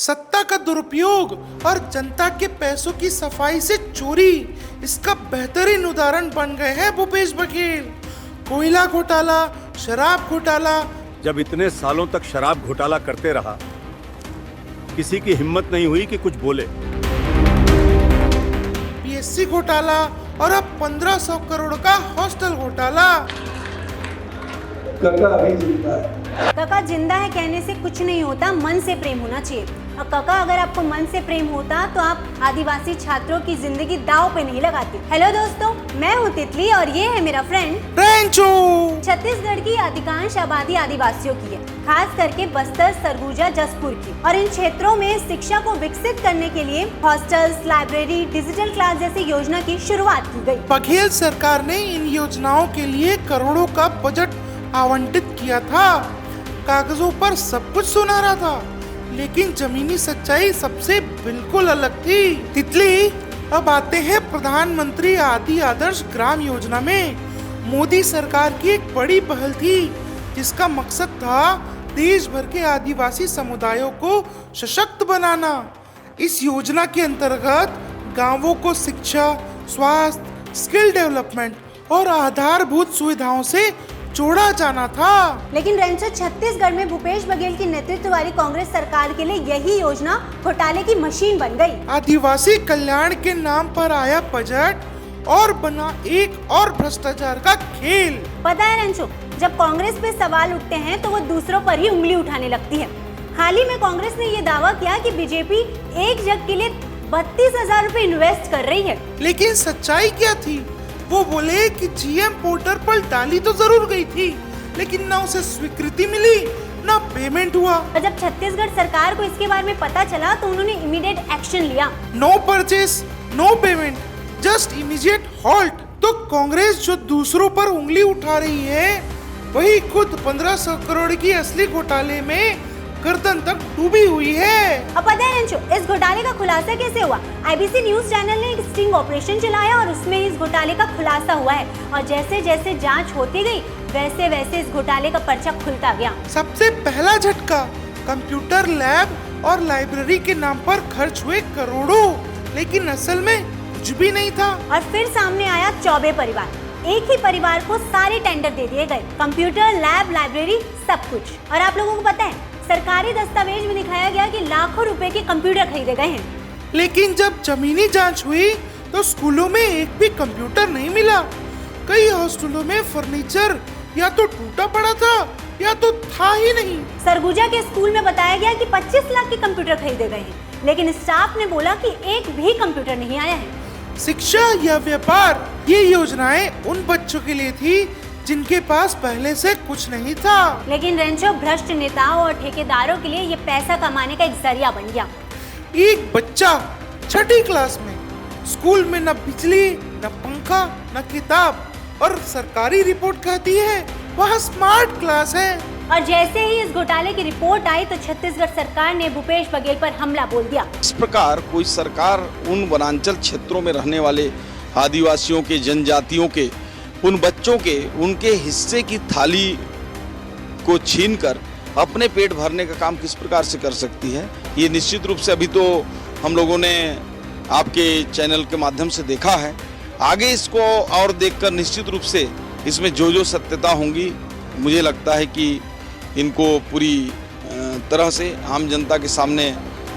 सत्ता का दुरुपयोग और जनता के पैसों की सफाई से चोरी, इसका बेहतरीन उदाहरण बन गए हैं भूपेश बघेल। कोयला घोटाला, शराब घोटाला। जब इतने सालों तक शराब घोटाला करते रहा, किसी की हिम्मत नहीं हुई कि कुछ बोले। पीएससी घोटाला और अब 1500 करोड़ का हॉस्टल घोटाला। काका अभी जिंदा है। काका जिंदा है कहने से कुछ नहीं होता, मन से प्रेम होना चाहिए। और काका अगर आपको मन से प्रेम होता तो आप आदिवासी छात्रों की जिंदगी दांव पे नहीं लगाते। हेलो दोस्तों, मैं हूँ तितली और ये है मेरा फ्रेंड रेंचो। छत्तीसगढ़ की अधिकांश आबादी आदिवासियों की है, खास करके बस्तर, सरगुजा, जसपुर की। और इन क्षेत्रों में शिक्षा को विकसित करने के लिए हॉस्टल्स, लाइब्रेरी, डिजिटल क्लास जैसी योजना की शुरुआत की गई। बघेल सरकार ने इन योजनाओं के लिए करोड़ों का बजट आवंटित किया था। कागजों पर सब कुछ सुनहरा था, लेकिन जमीनी सच्चाई सबसे बिल्कुल अलग थी। तितली, अब आते हैं प्रधानमंत्री आदि आदर्श ग्राम योजना में। मोदी सरकार की एक बड़ी पहल थी, जिसका मकसद था देश भर के आदिवासी समुदायों को सशक्त बनाना। इस योजना के अंतर्गत गांवों को शिक्षा, स्वास्थ्य, स्किल डेवलपमेंट और आधारभूत सुविधाओं से जोड़ा जाना था। लेकिन रेंचो, छत्तीसगढ़ में भूपेश बघेल की नेतृत्व वाली कांग्रेस सरकार के लिए यही योजना घोटाले की मशीन बन गई। आदिवासी कल्याण के नाम पर आया बजट और बना एक और भ्रष्टाचार का खेल। पता है रेंचो, जब कांग्रेस पे सवाल उठते हैं तो वो दूसरों पर ही उंगली उठाने लगती है। हाल ही में कांग्रेस ने ये दावा किया कि बीजेपी एक जग के लिए 32,000 रुपए इन्वेस्ट कर रही है। लेकिन सच्चाई क्या थी? वो बोले कि जीएम पोर्टल पर डाली तो जरूर गई थी, लेकिन ना उसे स्वीकृति मिली, ना पेमेंट हुआ। और जब छत्तीसगढ़ सरकार को इसके बारे में पता चला तो उन्होंने इमीडिएट एक्शन लिया। No purchase, no payment, just immediate halt. तो कांग्रेस जो दूसरों पर उंगली उठा रही है, वही खुद 1500 करोड़ की असली घोटाले में गर्दन तक डूबी हुई है। अब पता है रेंचो, इस घोटाले का खुलासा कैसे हुआ? आईबीसी न्यूज चैनल ने एक स्टिंग ऑपरेशन चलाया और उसमें इस घोटाले का खुलासा हुआ है। और जैसे जैसे जांच होती गई, वैसे वैसे इस घोटाले का पर्चा खुलता गया। सबसे पहला झटका, कंप्यूटर लैब और लाइब्रेरी के नाम पर खर्च हुए करोड़ों, लेकिन असल में कुछ भी नहीं था। और फिर सामने आया चौबे परिवार। एक ही परिवार को सारे टेंडर दे दिए गए, कंप्यूटर लैब, लाइब्रेरी, सब कुछ। और आप लोगों को पता है, सरकारी दस्तावेज में दिखाया गया कि लाखों रुपए के कंप्यूटर खरीदे गए हैं। लेकिन जब जमीनी जांच हुई तो स्कूलों में एक भी कंप्यूटर नहीं मिला। कई हॉस्टलों में फर्नीचर या तो टूटा पड़ा था या तो था ही नहीं। सरगुजा के स्कूल में बताया गया कि 25 लाख के कंप्यूटर खरीदे गए हैं, लेकिन स्टाफ ने बोला कि एक भी कंप्यूटर नहीं आया है। शिक्षा या व्यापार, ये योजनाएं उन बच्चों के लिए थी जिनके पास पहले से कुछ नहीं था। लेकिन रेंचो, भ्रष्ट नेताओं और ठेकेदारों के लिए ये पैसा कमाने का एक जरिया बन गया। एक बच्चा 6ठी क्लास में, स्कूल में न बिजली, न पंखा, न किताब, और सरकारी रिपोर्ट कहती है वहाँ स्मार्ट क्लास है। और जैसे ही इस घोटाले की रिपोर्ट आई तो छत्तीसगढ़ सरकार ने भूपेश बघेल पर हमला बोल दिया। इस प्रकार कोई सरकार उन वनांचल क्षेत्रों में रहने वाले आदिवासियों के, जनजातियों के, उन बच्चों के उनके हिस्से की थाली को छीनकर अपने पेट भरने का काम किस प्रकार से कर सकती है, ये निश्चित रूप से अभी तो हम लोगों ने आपके चैनल के माध्यम से देखा है। आगे इसको और देखकर निश्चित रूप से इसमें जो सत्यता होंगी, मुझे लगता है कि इनको पूरी तरह से आम जनता के सामने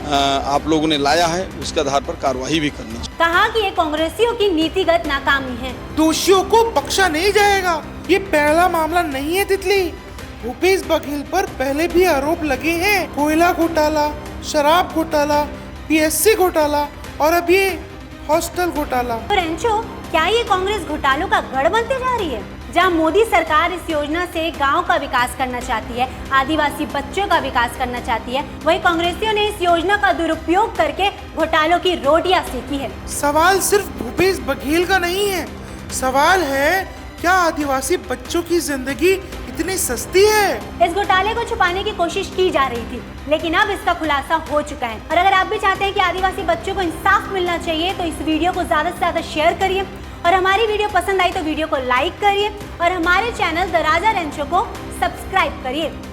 आप लोगों ने लाया है, उसके आधार पर कार्रवाई भी करनी चाहिए। कहा कि ये कांग्रेसियों की नीतिगत नाकामी है। दोषियों को बख्शा नहीं जाएगा। ये पहला मामला नहीं है तितली, भूपेश बघेल पर पहले भी आरोप लगे हैं। कोयला घोटाला, शराब घोटाला, पीएससी घोटाला और अब ये हॉस्टल घोटाला। तो रेंचो, क्या ये कांग्रेस घोटालों का गढ़ बनते जा रही है? जहां मोदी सरकार इस योजना से गांव का विकास करना चाहती है, आदिवासी बच्चों का विकास करना चाहती है, वही कांग्रेसियों ने इस योजना का दुरुपयोग करके घोटालों की रोटियां सेकी है। सवाल सिर्फ भूपेश बघेल का नहीं है, सवाल है क्या आदिवासी बच्चों की जिंदगी इतनी सस्ती है? इस घोटाले को छुपाने की कोशिश की जा रही थी, लेकिन अब इसका खुलासा हो चुका है। और अगर आप भी चाहते हैं कि आदिवासी बच्चों को इंसाफ मिलना चाहिए तो इस वीडियो को ज्यादा से ज्यादा शेयर करिए, और हमारी वीडियो पसंद आई तो वीडियो को लाइक करिए और हमारे चैनल द राजा रेंचो को सब्सक्राइब करिए।